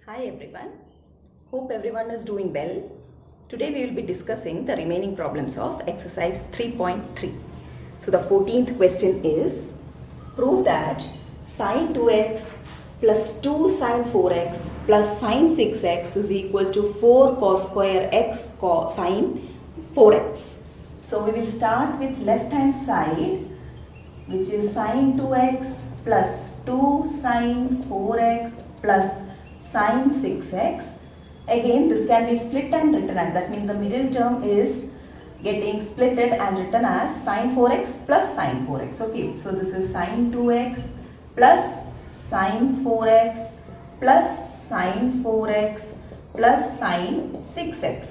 Hi everyone, hope everyone is doing well. Today we will be discussing the remaining problems of exercise 3.3. So the 14th question is, prove that sine 2x plus 2 sine 4x plus sine 6x is equal to 4 cos square x cos sine 4x. So we will start with left hand side, which is sine 2x plus 2 sine 4x plus sine 6x. Again, this can be split and written as, that means the middle term is getting splitted and written as sine 4x plus sine 4x. Okay, so this is sine 2x plus sine 4x plus sine 4x plus sine 6x.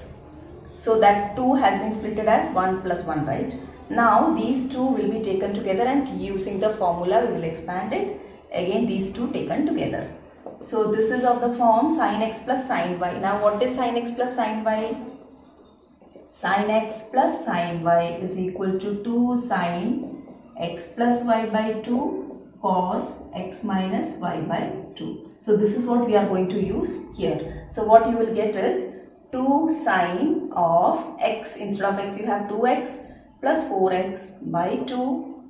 So that 2 has been splitted as 1 plus 1, right? Now these two will be taken together and using the formula we will expand it. Again, these two taken together. So this is of the form sin x plus sin y. Now what is sin x plus sin y? Sin x plus sin y is equal to 2 sin x plus y by 2 cos x minus y by 2. So this is what we are going to use here. So what you will get is 2 sine of x, instead of x you have 2x plus 4x by 2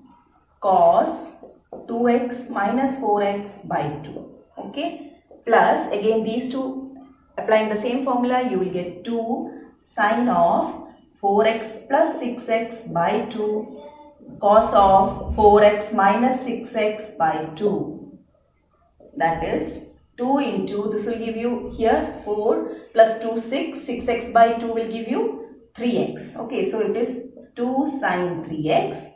cos 2x minus 4x by 2. Okay, plus again these two, applying the same formula, you will get 2 sine of 4x plus 6x by 2 cos of 4x minus 6x by 2. That is 2 into, this will give you here 4 plus 2 6, 6x by 2 will give you 3x. Okay, so it is 2 sine 3x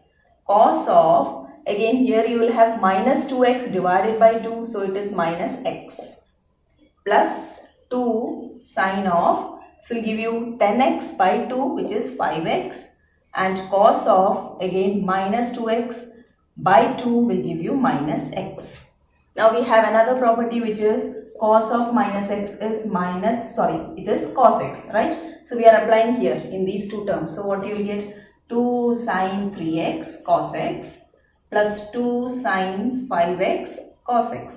cos of, again here you will have minus 2x divided by 2, so it is minus x, plus 2 sine of, this will give you 10x by 2 which is 5x, and cos of again minus 2x by 2 will give you minus x. Now we have another property which is cos of minus x is it is cos x, right? So we are applying here in these two terms. So what you will get, 2 sine 3x cos x plus 2 sine 5x cos x.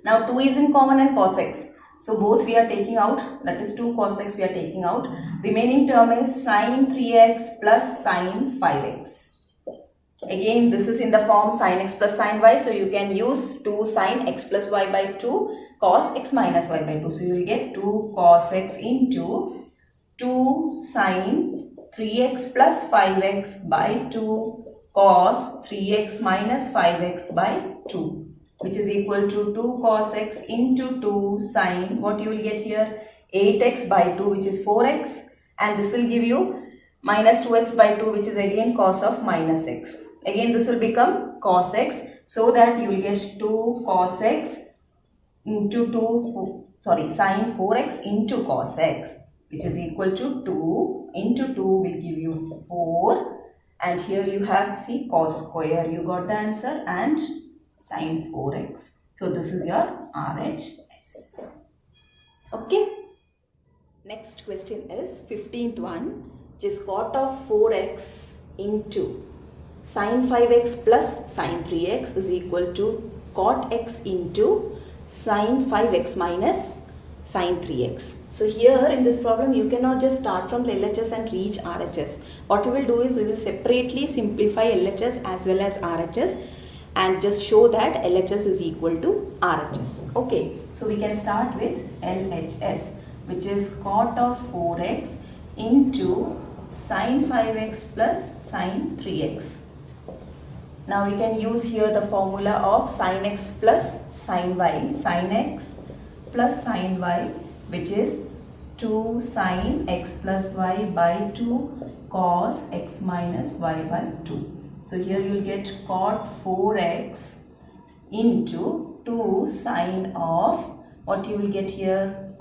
Now 2 is in common and cos x. So both we are taking out, that is 2 cos x we are taking out. Remaining term is sine 3x plus sine 5x. Again this is in the form sin x plus sin y. So you can use 2 sine x plus y by 2 cos x minus y by 2. So you will get 2 cos x into 2 sine 3x plus 5x by 2 cos 3x minus 5x by 2, which is equal to 2 cos x into 2 sine, what you will get here, 8x by 2 which is 4x, and this will give you minus 2x by 2 which is again cos of minus x. Again this will become cos x, so that you will get 2 cos x into sine 4x into cos x, which is equal to 2 into 2 will give you 4. And here you have, see, cos square, you got the answer, and sine 4x. So this is your RHS. Okay. Next question is 15th one, which is cot of 4x into sine 5x plus sine 3x is equal to cot x into sine 5x minus sine 3x. So here in this problem you cannot just start from the LHS and reach RHS. What we will do is we will separately simplify LHS as well as RHS and just show that LHS is equal to RHS. Okay, so we can start with LHS, which is cot of 4x into sine 5x plus sine 3x. Now we can use here the formula of sin x plus sin y, sin x plus sin y, which is 2 sin x plus y by 2 cos x minus y by 2. So here you will get cot 4x into 2 sine of, what you will get here,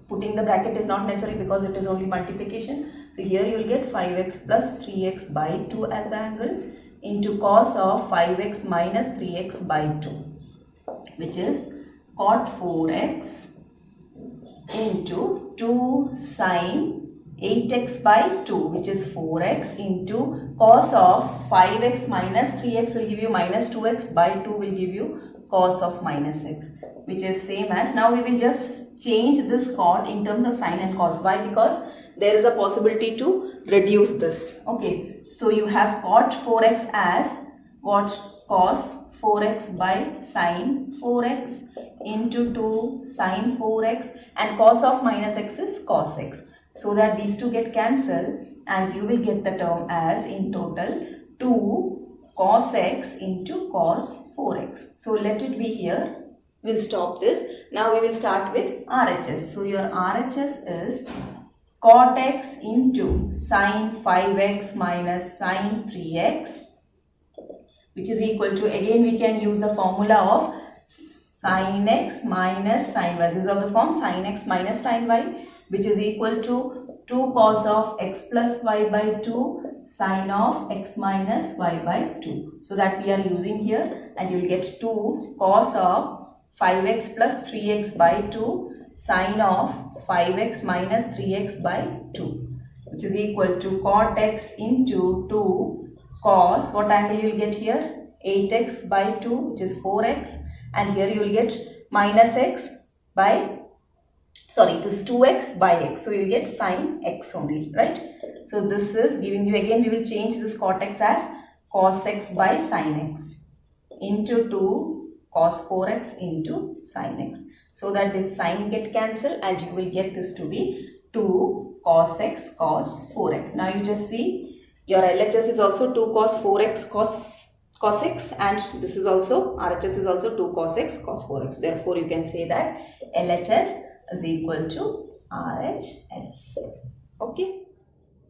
putting the bracket is not necessary because it is only multiplication. So here you will get 5x plus 3x by 2 as the angle into cos of 5x minus 3x by 2, which is cot 4x into 2 sine 8x by 2, which is 4x, into cos of 5x minus 3x will give you minus 2x by 2 will give you cos of minus x, which is same as, now we will just change this cot in terms of sine and cos. Why? Because there is a possibility to reduce this. Okay, so you have cot 4x as what? Cos 4x by sine 4x into 2 sine 4x, and cos of minus x is cos x. So that these two get cancelled and you will get the term as in total 2 cos x into cos 4x. So let it be here. We'll stop this. Now we will start with RHS. So your RHS is cot x into sine 5x minus sine 3x, which is equal to, again we can use the formula of sin x minus sin y. This is of the form sin x minus sin y, which is equal to 2 cos of x plus y by 2 sin of x minus y by 2. So that we are using here, and you will get 2 cos of 5x plus 3x by 2 sin of 5x minus 3x by 2, which is equal to cot x into 2 cos, what angle you will get here? 8x by 2, which is 4x, and here you will get minus x by, sorry, this is 2x by x, so you will get sin x only, right? So this is giving you, again we will change this cot x as cos x by sin x into 2 cos 4x into sin x, so that this sin get cancelled and you will get this to be 2 cos x cos 4x. Now you just see your LHS is also 2 cos 4x cos x, and this is also, RHS is also 2 cos x cos 4x. Therefore you can say that LHS is equal to RHS. Okay.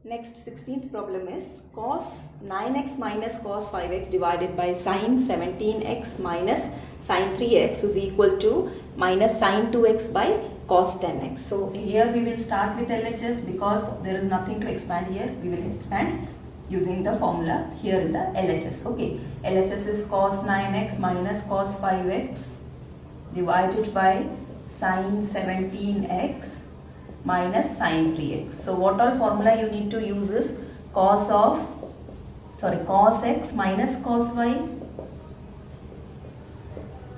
Next 16th problem is cos 9x minus cos 5x divided by sin 17x minus sin 3x is equal to minus sin 2x by cos 10x. So here we will start with LHS because there is nothing to expand here. We will expand using the formula here in the LHS. Okay, LHS is cos 9x minus cos 5x divided by sin 17x minus sin 3x. So what all formula you need to use is cos x minus cos y,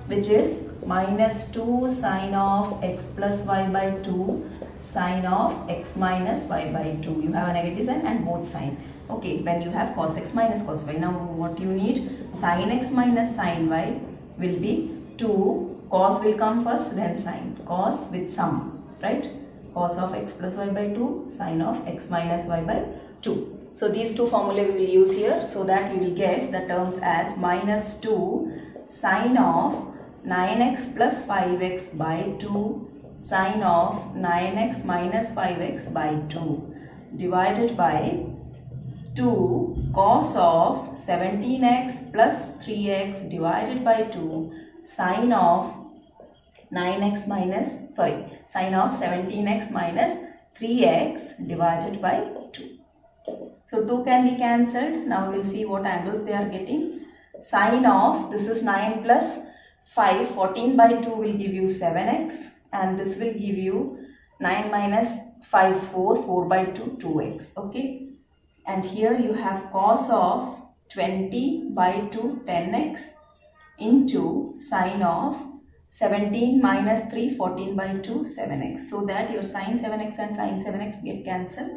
which is minus 2 sin of x plus y by 2 sin of x minus y by 2. You have a negative sign and both sign. Okay, when you have cos x minus cos y. Now what you need? Sin x minus sin y will be 2, cos will come first, then sin. Cos with sum, right? Cos of x plus y by 2 sin of x minus y by 2. So these two formulae we will use here, so that you will get the terms as minus 2 sin of 9x plus 5x by 2 sin of 9x minus 5x by 2 divided by 2 cos of 17x plus 3x divided by 2 sin of 9x minus, sin of 17x minus 3x divided by 2. So 2 can be cancelled. Now we will see what angles they are getting. Sin of, this is 9 plus 5, 14 by 2 will give you 7x, and this will give you 9 minus 5, 4 by 2, 2x. Okay, and here you have cos of 20 by 2, 10x into sin of 17 minus 3, 14 by 2, 7x. So that your sin 7x and sin 7x get cancelled,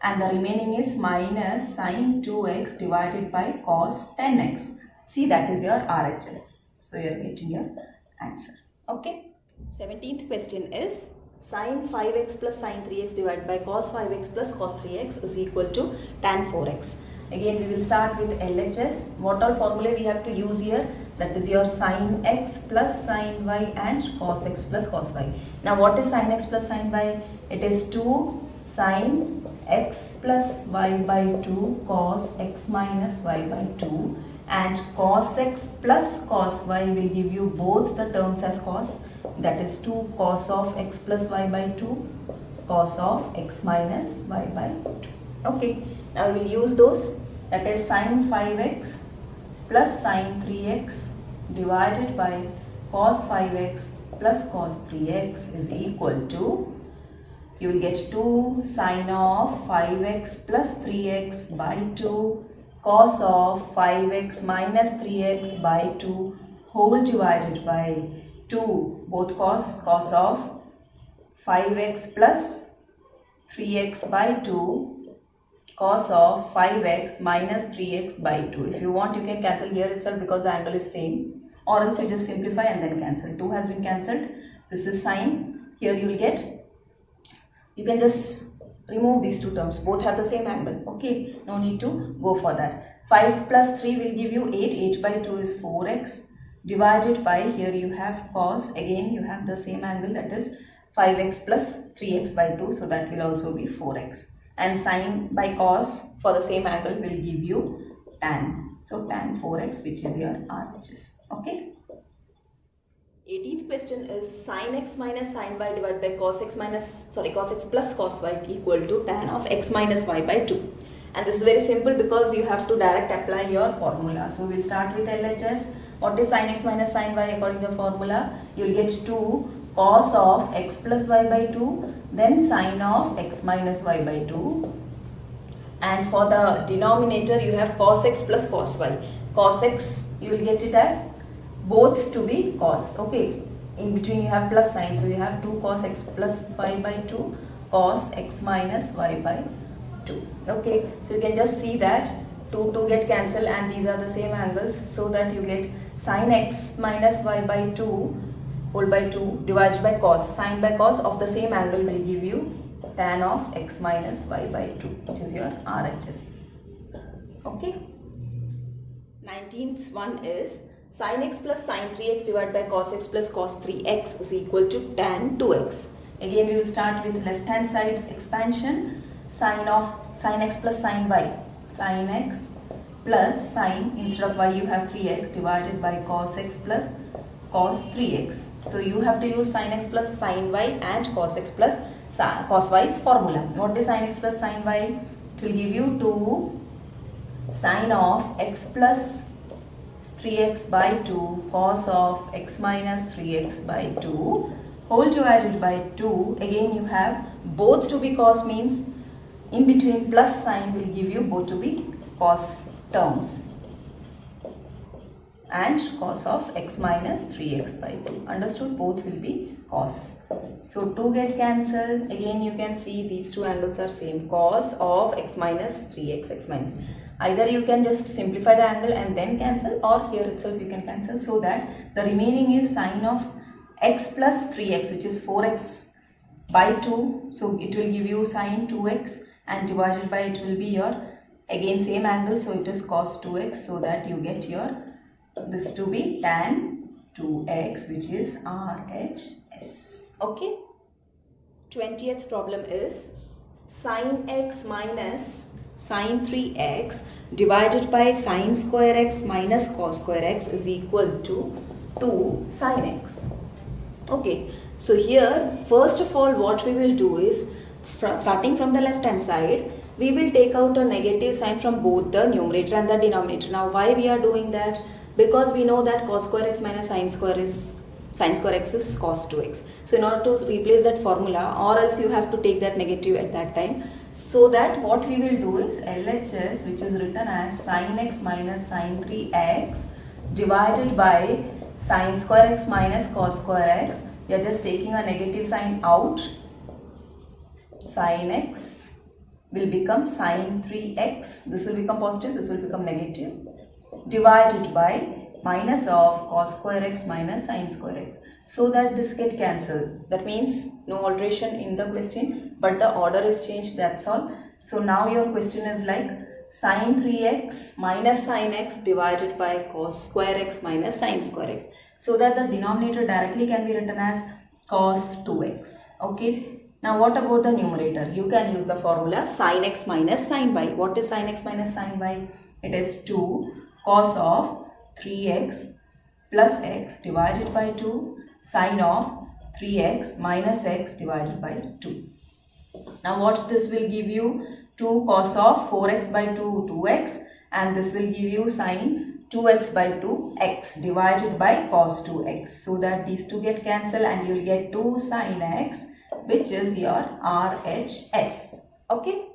and the remaining is minus sin 2x divided by cos 10x. See, that is your RHS. So you are getting your answer. Okay. 17th question is sin 5x plus sin 3x divided by cos 5x plus cos 3x is equal to tan 4x. Again we will start with LHS. What all formula we have to use here? That is your sin x plus sin y and cos x plus cos y. Now what is sin x plus sin y? It is 2 sin x plus y by 2 cos x minus y by 2, and cos x plus cos y will give you both the terms as cos, that is 2 cos of x plus y by 2 cos of x minus y by 2. Okay, now we will use those, that is sin 5x plus sin 3x divided by cos 5x plus cos 3x is equal to, you will get 2 sin of 5x plus 3x by 2 cos of 5x minus 3x by 2 whole divided by 2, both cos of 5x plus 3x by 2 cos of 5x minus 3x by 2. If you want, you can cancel here itself because the angle is same, or else you just simplify and then cancel. 2 has been cancelled. This is sine. Here you will get, you can just remove these two terms, both have the same angle. Okay, no need to go for that. 5 plus 3 will give you 8. 8 by 2 is 4x divided by, here you have cos, again you have the same angle, that is 5x plus 3x by 2, so that will also be 4x. And sine by cos for the same angle will give you tan. So tan 4x, which is your RHS. Okay. 18th question is sin x minus sin y divided by cos x plus cos y equal to tan of x minus y by 2. And this is very simple because you have to direct apply your formula. So we'll start with LHS. What is sin x minus sin y according to the formula? You will get 2 cos of x plus y by 2, then sin of x minus y by 2. And for the denominator you have cos x plus cos y. Cos x, you will get it as both to be cos. Okay, in between you have plus sign, so you have 2 cos x plus y by 2 cos x minus y by 2. Okay, so you can just see that 2 get cancelled and these are the same angles, so that you get sin x minus y by 2 whole by 2 divided by cos. Sin by cos of the same angle will give you tan of x minus y by 2, which is your RHS. Okay. 19th one is sin x plus sin 3x divided by cos x plus cos 3x is equal to tan 2x. Again we will start with left hand side's expansion. Sin x plus sin y. Sin x plus sin, instead of y you have 3x divided by cos x plus cos 3x. So you have to use sin x plus sin y and cos x plus cos y's formula. What is sin x plus sin y? It will give you 2 sin of x plus 3x by 2 cos of x minus 3x by 2 whole divided by 2. Again you have both to be cos, means in between plus sign will give you both to be cos terms, and cos of x minus 3x by 2. Understood? Both will be cos. So 2 get cancelled. Again you can see these two angles are same. Cos of x minus 3x, x minus. Either you can just simplify the angle and then cancel, or here itself you can cancel, so that the remaining is sin of x plus 3x, which is 4x by 2. So it will give you sin 2x, and divided by it will be your, again same angle, so it is cos 2x, so that you get your, this to be tan 2x, which is RHS. Okay. 20th problem is sin x minus sin 3x divided by sin square x minus cos square x is equal to 2 sin x. Okay, so here first of all what we will do is, starting from the left hand side, we will take out a negative sign from both the numerator and the denominator. Now why we are doing that? Because we know that cos square x minus sin square x is cos 2x. So in order to replace that formula, or else you have to take that negative at that time. So that what we will do is LHS, which is written as sin x minus sin 3x divided by sin square x minus cos square x. We are just taking a negative sign out. Sin x will become sin 3x. This will become positive, this will become negative. Divided by minus of cos square x minus sin square x, so that this get cancelled. That means no alteration in the question, but the order is changed, that's all. So now your question is like sin 3x minus sin x divided by cos square x minus sin square x, so that the denominator directly can be written as cos 2x. Okay. Now what about the numerator? You can use the formula sin x minus sin y. What is sin x minus sin y? It is 2 cos of 3x plus x divided by 2 sin of 3x minus x divided by 2. Now what this will give you? 2 cos of 4x by 2, 2x, and this will give you sin 2x by 2 x divided by cos 2x, so that these two get cancelled and you will get 2 sin x, which is your RHS. Okay.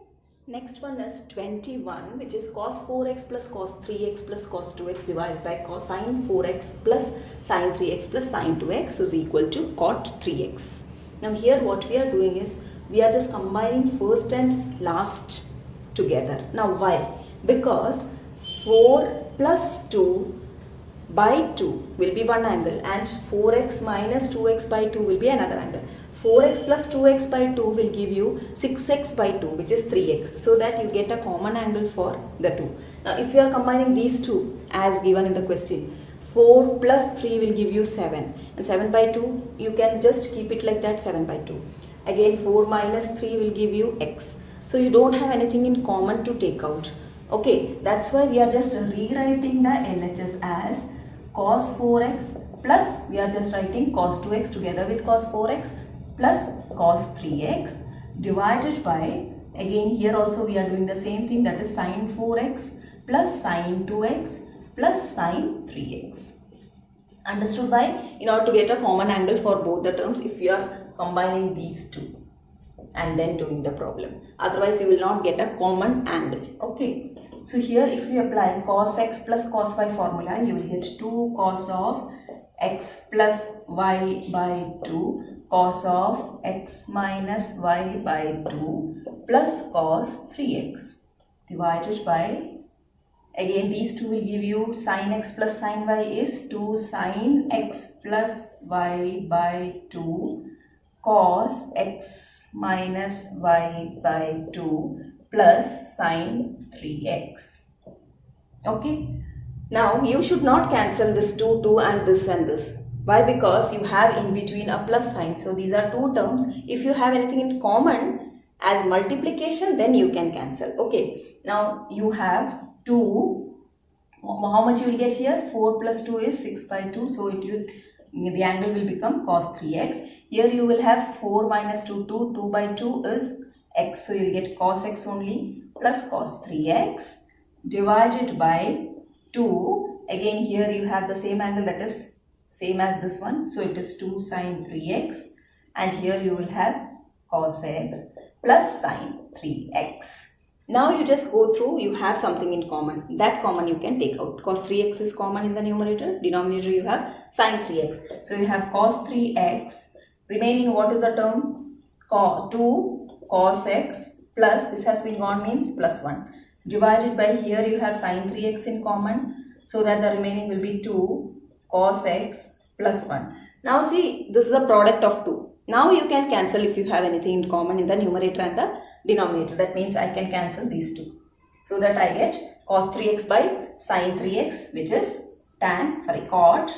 Next one is 21, which is cos 4x plus cos 3x plus cos 2x divided by cos sin 4x plus sin 3x plus sin 2x is equal to cot 3x. Now here what we are doing is we are just combining first and last together. Now why? Because 4 plus 2 by 2 will be one angle and 4x minus 2x by 2 will be another angle. 4x plus 2x by 2 will give you 6x by 2, which is 3x, so that you get a common angle for the two. Now if you are combining these two as given in the question, 4 plus 3 will give you 7 and 7 by 2 you can just keep it like that, 7 by 2. Again 4 minus 3 will give you x. So you don't have anything in common to take out. Okay, that's why we are just rewriting the LHS as cos 4x plus we are just writing cos 2x together with cos 4x plus cos 3x divided by, again here also we are doing the same thing, that is sin 4x plus sin 2x plus sin 3x. Understood? Why? In order to get a common angle for both the terms if you are combining these two and then doing the problem. Otherwise you will not get a common angle. Okay. So here if we apply cos x plus cos y formula, you will get 2 cos of x plus y by 2 cos of x minus y by 2 plus cos 3x divided by, again these two will give you sin x plus sin y is 2 sin x plus y by 2 cos x minus y by 2 plus sin 3x. Okay. Now you should not cancel this 2 and this and this. Why? Because you have in between a plus sign. So these are two terms. If you have anything in common as multiplication, then you can cancel. Okay. Now you have 2. How much you will get here? 4 plus 2 is 6 by 2. So the angle will become cos 3x. Here you will have 4 minus 2, 2 by 2 is x. So you will get cos x only plus cos 3x divided by 2. Again here you have the same angle, that is same as this one. So it is 2 sin 3x and here you will have cos x plus sin 3x. Now you just go through, you have something in common. That common you can take out. Cos 3x is common in the numerator. Denominator you have sin 3x. So you have cos 3x. Remaining what is the term? 2 cos x plus, this has been gone means plus 1. Divided by, here you have sin 3x in common. So that the remaining will be 2 cos x plus 1. Now see, this is a product of 2. Now you can cancel if you have anything in common in the numerator and the denominator. That means I can cancel these two. So that I get cos 3x by sin 3x, which is cot.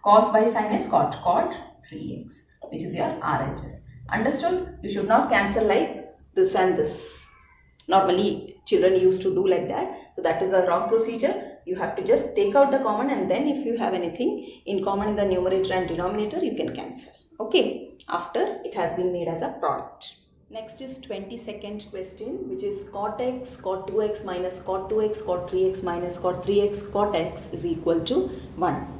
Cos by sin is cot 3x, which is your RHS. Understood? You should not cancel like this and this. Normally children used to do like that. So that is a wrong procedure. You have to just take out the common and then if you have anything in common in the numerator and denominator, you can cancel. Okay, after it has been made as a product. Next is 22nd question, which is cot x, cot 2x minus cot 2x, cot 3x minus cot 3x, cot x is equal to 1.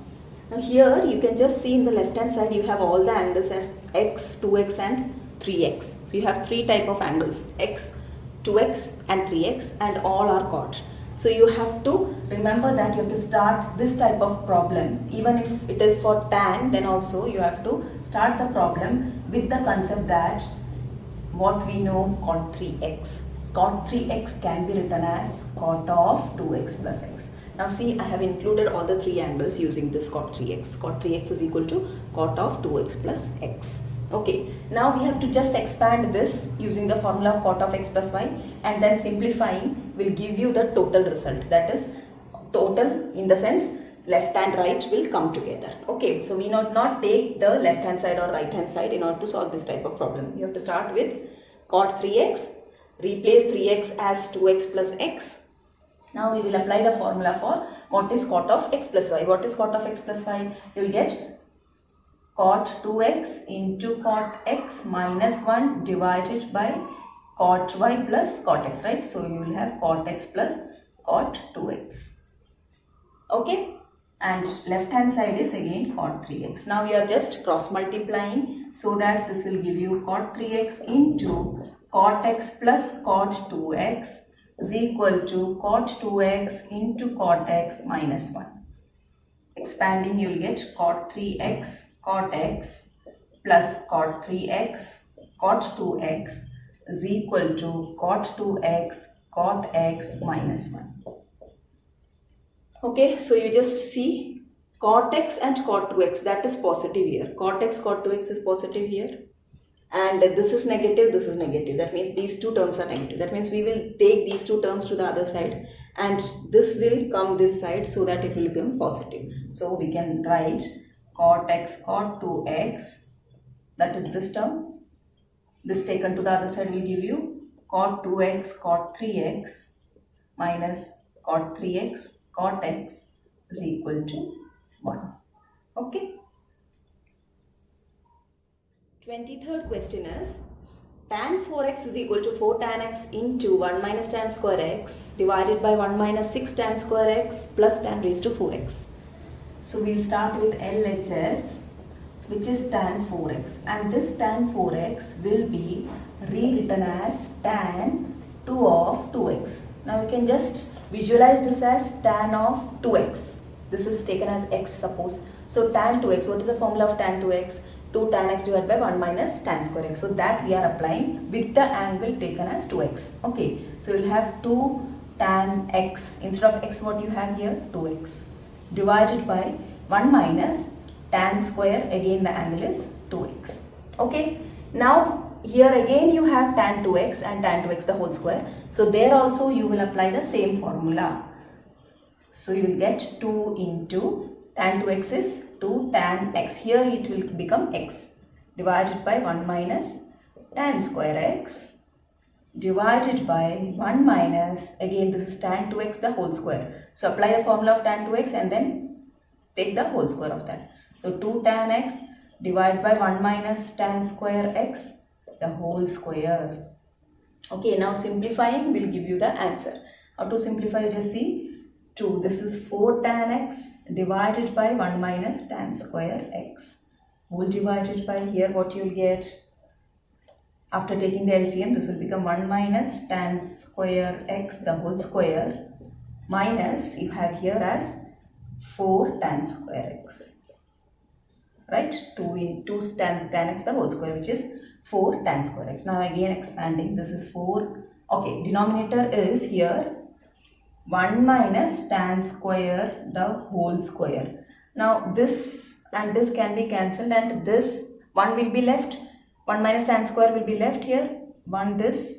Now here you can just see in the left hand side you have all the angles as x, 2x and 3x. So you have three type of angles, x, 2x and 3x, and all are cot. So you have to remember that you have to start this type of problem. Even if it is for tan, then also you have to start the problem with the concept that what we know cot 3x. Cot 3x can be written as cot of 2x plus x. Now see, I have included all the three angles using this cot 3x. Cot 3x is equal to cot of 2x plus x. Okay, now we have to just expand this using the formula of cot of x plus y, and then simplifying will give you the total result. That is total in the sense left and right will come together. Okay, so we not take the left hand side or right hand side in order to solve this type of problem. You have to start with cot 3x, replace 3x as 2x plus x. Now we will apply the formula for what is cot of x plus y. What is cot of x plus y? You will get cot 2x into cot x minus 1 divided by cot y plus cot x, right? So you will have cot x plus cot 2x. Okay, and left hand side is again cot 3x. Now we are just cross multiplying so that this will give you cot 3x into cot x plus cot 2x is equal to cot 2x into cot x minus 1. Expanding, you will get cot 3x cot x plus cot 3x cot 2x is equal to cot 2x cot x minus 1. Okay, so you just see cot x and cot 2x, that is positive here. Cot x cot 2x is positive here. And this is negative, this is negative. That means these two terms are negative. That means we will take these two terms to the other side and this will come this side so that it will become positive. So we can write cot x cot 2x, that is this term. This taken to the other side will give you cot 2x cot 3x minus cot 3x cot x is equal to 1. Okay. 23rd question is tan 4x is equal to 4 tan x into 1 minus tan square x divided by 1 minus 6 tan square x plus tan raised to 4x. So we will start with LHS, which is tan 4x, and this tan 4x will be rewritten as tan 2 of 2x. Now we can just visualize this as tan of 2x. This is taken as x, suppose. So tan 2x, what is the formula of tan 2x? 2 tan x divided by 1 minus tan square x. So that we are applying with the angle taken as 2x. Okay, so you will have 2 tan x, instead of x what you have here, 2x, divided by 1 minus tan square, again the angle is 2x. Okay, now here again you have tan 2x and tan 2x the whole square. So there also you will apply the same formula. So you will get 2 into tan 2x is 2 tan x, here it will become x, divided by 1 minus tan square x divided by 1 minus, again this is tan 2x the whole square. So apply the formula of tan 2x and then take the whole square of that. So 2 tan x divided by 1 minus tan square x the whole square. Okay, now simplifying will give you the answer. How to simplify? Just see, 2, this is 4 tan x divided by 1 minus tan square x whole divided by, here what you will get after taking the LCM, this will become 1 minus tan square x the whole square minus, you have here as 4 tan square x, right? 2 into tan x the whole square, which is 4 tan square x. Now again expanding, this is 4, okay, denominator is here 1 minus tan square the whole square. Now this and this can be cancelled and this 1 will be left, 1 minus tan square will be left here, 1 this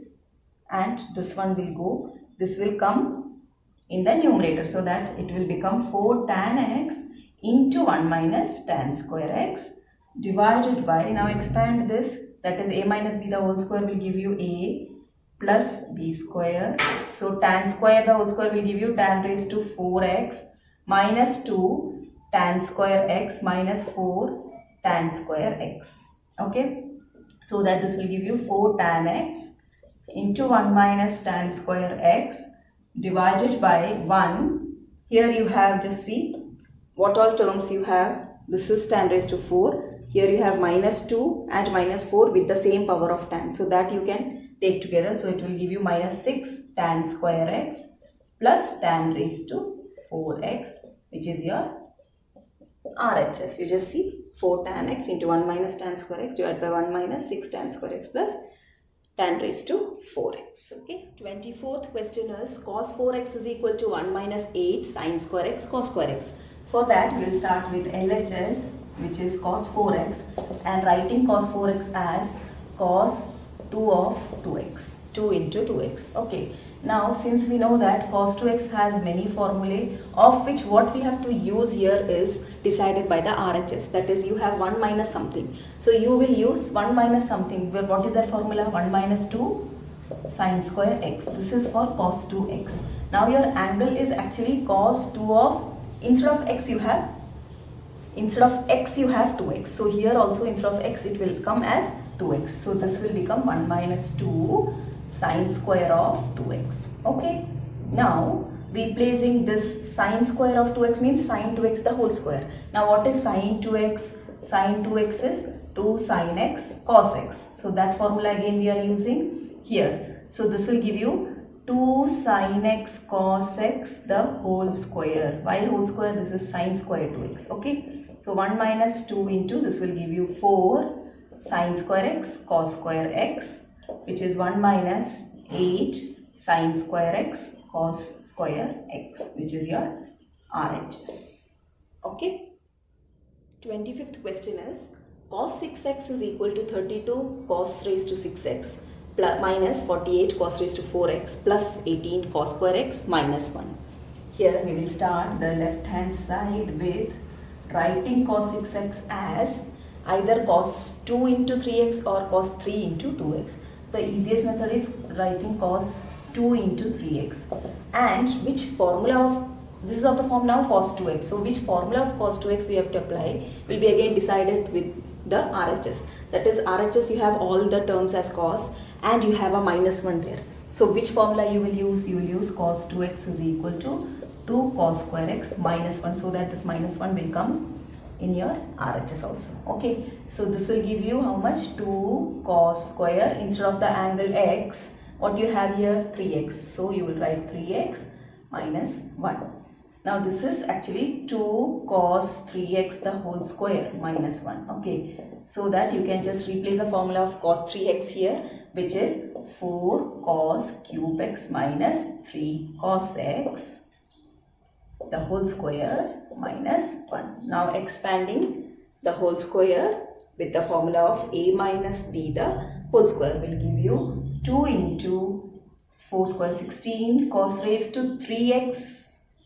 and this one will go, this will come in the numerator, so that it will become 4 tan x into 1 minus tan square x divided by, now expand this, that is a minus b the whole square will give you a plus b square. So tan square the whole square will give you tan raised to 4x minus 2 tan square x minus 4 tan square x. Okay, so that this will give you 4 tan x into 1 minus tan square x divided by 1. Here you have, just see what all terms you have. This is tan raised to 4. Here you have minus 2 and minus 4 with the same power of tan. So that you can take together. So it will give you minus 6 tan square x plus tan raised to 4x, which is your RHS. You just see 4 tan x into 1 minus tan square x divided by 1 minus 6 tan square x plus tan raised to 4x. Okay. 24th question is cos 4x is equal to 1 minus 8 sin square x cos square x. For that we will start with LHS, which is cos 4x, and writing cos 4x as cos 2 of 2x, 2 into 2x. Okay, now since we know that cos 2x has many formulae, of which what we have to use here is decided by the RHS, that is you have 1 minus something. So you will use 1 minus something. What is that formula? 1 minus 2 sin square x. This is for cos 2x. Now your angle is actually cos 2 of, instead of x you have 2x. So here also instead of x it will come as 2x. So this will become 1 minus 2 sin square of 2x. Okay. Now replacing this sin square of 2x means sin 2x the whole square. Now what is sin 2x? Sin 2x is 2 sin x cos x. So that formula again we are using here. So this will give you 2 sin x cos x the whole square. Why whole square? This is sin square 2x. Okay. So 1 minus 2 into this will give you 4 sin square x cos square x, which is 1 minus 8 sin square x cos square x, which is your RHS. Okay. 25th question is cos 6x is equal to 32 cos raised to 6x plus minus 48 cos raised to 4x plus 18 cos square x minus 1. Here we will start the left hand side with writing cos 6x as either cos 2 into 3x or cos 3 into 2x. The easiest method is writing cos 2 into 3x, and which formula of this is of the form now cos 2x. So which formula of cos 2x we have to apply will be again decided with the RHS. That is, RHS you have all the terms as cos and you have a minus 1 there. So which formula you will use? You will use cos 2x is equal to 2 cos square x minus 1, so that this minus 1 will come in your RHS also. Okay, so this will give you how much? 2 cos square, instead of the angle x, what you have here? 3x. So you will write 3x minus 1. Now this is actually 2 cos 3x the whole square minus 1. Okay, so that you can just replace the formula of cos 3x here, which is 4 cos cube x minus 3 cos x the whole square minus 1. Now expanding the whole square with the formula of a minus b the whole square will give you 2 into 4 square 16 cos raised to 3x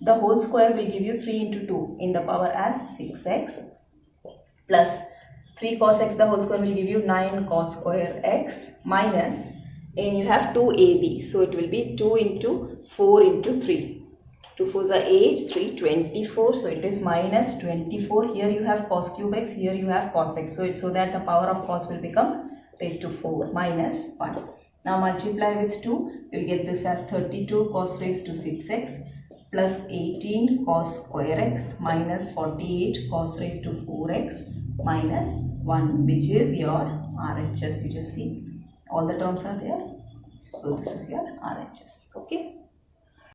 the whole square will give you 3 into 2 in the power as 6x plus 3 cos x the whole square will give you 9 cos square x minus, and you have 2ab, so it will be 2 into 4 into 3. 2 4s are 8, 3 24, so it is minus 24. Here you have cos cube x, here you have cos x, so that the power of cos will become raised to 4 minus 1. Now multiply with 2, you will get this as 32 cos raised to 6x plus 18 cos square x minus 48 cos raised to 4x minus 1, which is your RHS. You just see all the terms are there, so this is your RHS. Okay.